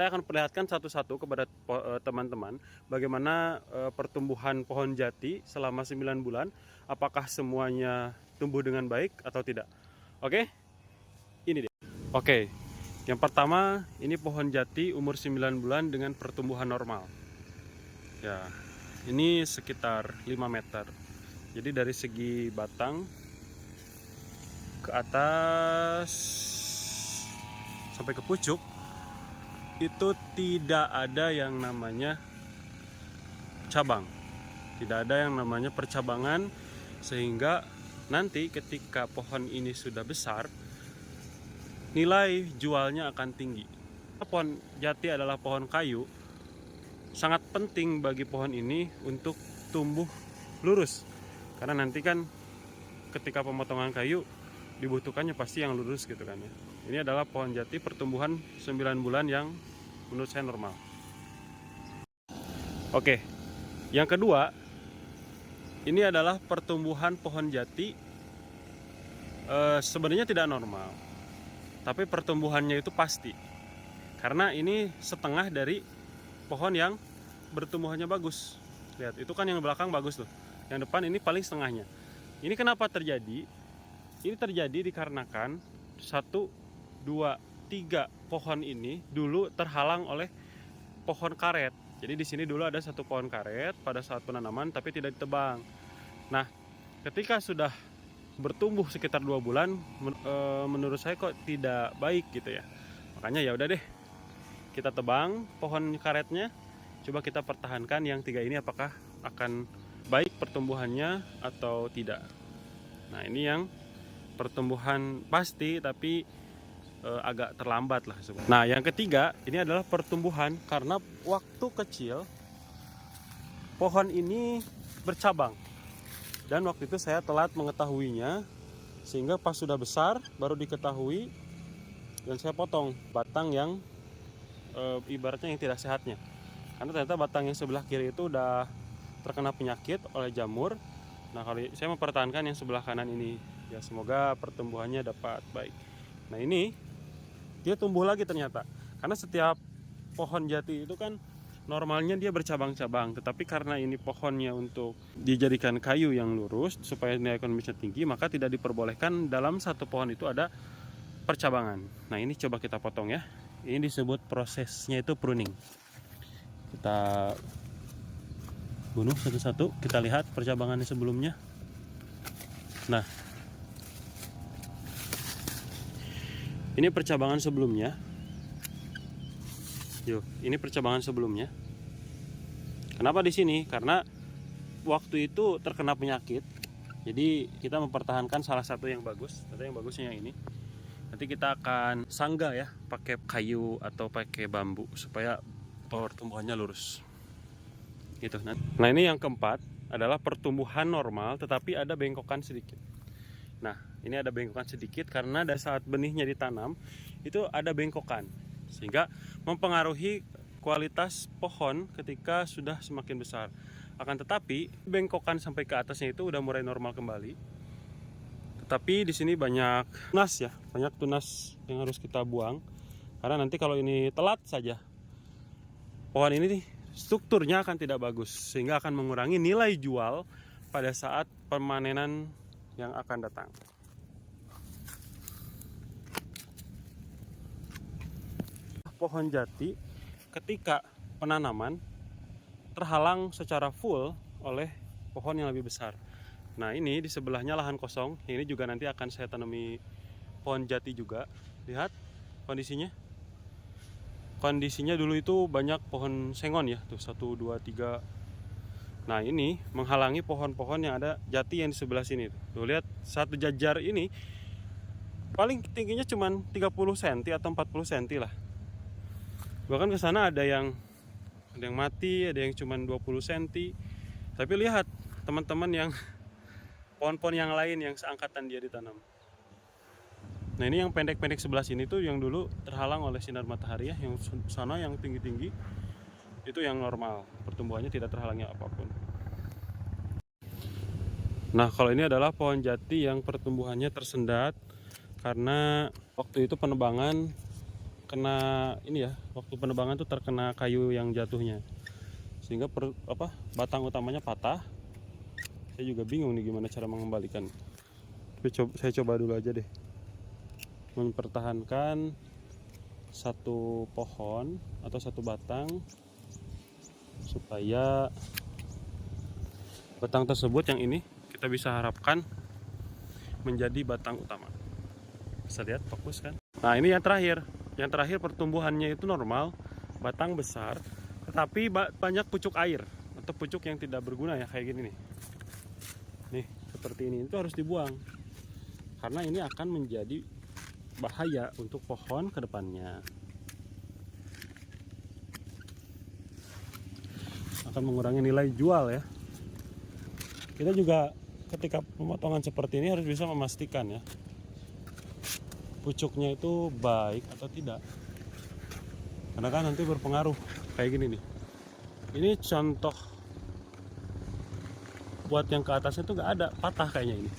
Saya akan perlihatkan satu-satu kepada teman-teman bagaimana pertumbuhan pohon jati selama 9 bulan, apakah semuanya tumbuh dengan baik atau tidak. Oke, ini dia. Oke, yang pertama ini pohon jati umur 9 bulan dengan pertumbuhan normal. Ya, ini sekitar 5 meter. Jadi dari segi batang ke atas sampai ke pucuk itu tidak ada yang namanya cabang, tidak ada yang namanya percabangan, sehingga nanti ketika pohon ini sudah besar nilai jualnya akan tinggi. Pohon jati adalah pohon kayu, sangat penting bagi pohon ini untuk tumbuh lurus, karena nanti kan ketika pemotongan kayu dibutuhkannya pasti yang lurus gitu kan ya. Ini adalah pohon jati pertumbuhan 9 bulan yang menurut saya normal. Oke, yang kedua ini adalah pertumbuhan pohon jati sebenarnya tidak normal, tapi pertumbuhannya itu pasti, karena ini setengah dari pohon yang bertumbuhannya bagus. Lihat, itu kan yang belakang bagus tuh, yang depan ini paling setengahnya. Ini kenapa terjadi? Ini terjadi dikarenakan 1, 2, 3 pohon ini dulu terhalang oleh pohon karet. Jadi di sini dulu ada satu pohon karet pada saat penanaman tapi tidak ditebang. Nah, ketika sudah bertumbuh sekitar 2 bulan, menurut saya kok tidak baik gitu ya. Makanya ya udah deh, kita tebang pohon karetnya. Coba kita pertahankan yang 3 ini, apakah akan baik pertumbuhannya atau tidak. Nah, ini yang pertumbuhan pasti tapi agak terlambat lah. Nah, yang ketiga ini adalah pertumbuhan karena waktu kecil pohon ini bercabang, dan waktu itu saya telat mengetahuinya, sehingga pas sudah besar baru diketahui dan saya potong batang yang ibaratnya yang tidak sehatnya, karena ternyata batang yang sebelah kiri itu udah terkena penyakit oleh jamur. Nah, kalau saya mempertahankan yang sebelah kanan ini, ya semoga pertumbuhannya dapat baik. Nah, ini dia tumbuh lagi ternyata, karena setiap pohon jati itu kan normalnya dia bercabang-cabang, tetapi karena ini pohonnya untuk dijadikan kayu yang lurus supaya nilai ekonomisnya tinggi, maka tidak diperbolehkan dalam satu pohon itu ada percabangan. Nah, ini coba kita potong ya. Ini disebut prosesnya itu pruning. Kita bunuh satu-satu, kita lihat percabangannya sebelumnya. Nah, ini percabangan sebelumnya. Yuk, ini percabangan sebelumnya. Kenapa di sini? Karena waktu itu terkena penyakit. Jadi kita mempertahankan salah satu yang bagus. Ada yang bagusnya yang ini. Nanti kita akan sangga ya, pakai kayu atau pakai bambu supaya pertumbuhannya lurus. Gitu. Nah, ini yang keempat adalah pertumbuhan normal tetapi ada bengkokan sedikit. Nah, ini ada bengkokan sedikit karena pada saat benihnya ditanam itu ada bengkokan, sehingga mempengaruhi kualitas pohon ketika sudah semakin besar. Akan tetapi bengkokan sampai ke atasnya itu udah mulai normal kembali. Tetapi di sini banyak tunas ya, banyak tunas yang harus kita buang, karena nanti kalau ini telat saja, pohon ini strukturnya akan tidak bagus, sehingga akan mengurangi nilai jual pada saat pemanenan yang akan datang. Pohon jati ketika penanaman terhalang secara full oleh pohon yang lebih besar. Nah, ini di sebelahnya lahan kosong. Ini juga nanti akan saya tanami pohon jati juga. Lihat kondisinya. Kondisinya dulu itu banyak pohon sengon ya, tuh 1, 2, 3. Nah, ini menghalangi pohon-pohon yang ada jati yang di sebelah sini. Tuh lihat, satu jajar ini paling tingginya cuma 30 cm atau 40 cm lah. Bahkan ke sana ada yang mati, ada yang cuma 20 cm. Tapi lihat teman-teman yang pohon-pohon yang lain yang seangkatan dia ditanam. Nah, ini yang pendek-pendek sebelah sini tuh yang dulu terhalang oleh sinar matahari ya, yang sana yang tinggi-tinggi itu yang normal, pertumbuhannya tidak terhalangi apapun. Nah, kalau ini adalah pohon jati yang pertumbuhannya tersendat karena waktu itu penebangan kena ini ya, waktu penebangan tuh terkena kayu yang jatuhnya, sehingga batang utamanya patah. Saya juga bingung nih gimana cara mengembalikan. Saya coba dulu aja deh mempertahankan satu pohon atau satu batang, supaya batang tersebut yang ini kita bisa harapkan menjadi batang utama. Bisa lihat, fokus kan? Nah, ini yang terakhir. Yang terakhir pertumbuhannya itu normal, batang besar, tetapi banyak pucuk air atau pucuk yang tidak berguna ya, kayak gini nih. Nih, seperti ini. Itu harus dibuang. Karena ini akan menjadi bahaya untuk pohon ke depannya. Akan mengurangi nilai jual ya. Kita juga ketika pemotongan seperti ini harus bisa memastikan ya, pucuknya itu baik atau tidak, karena kan nanti berpengaruh. Kayak gini nih, ini contoh buat yang ke atasnya tuh nggak ada, patah kayaknya ini.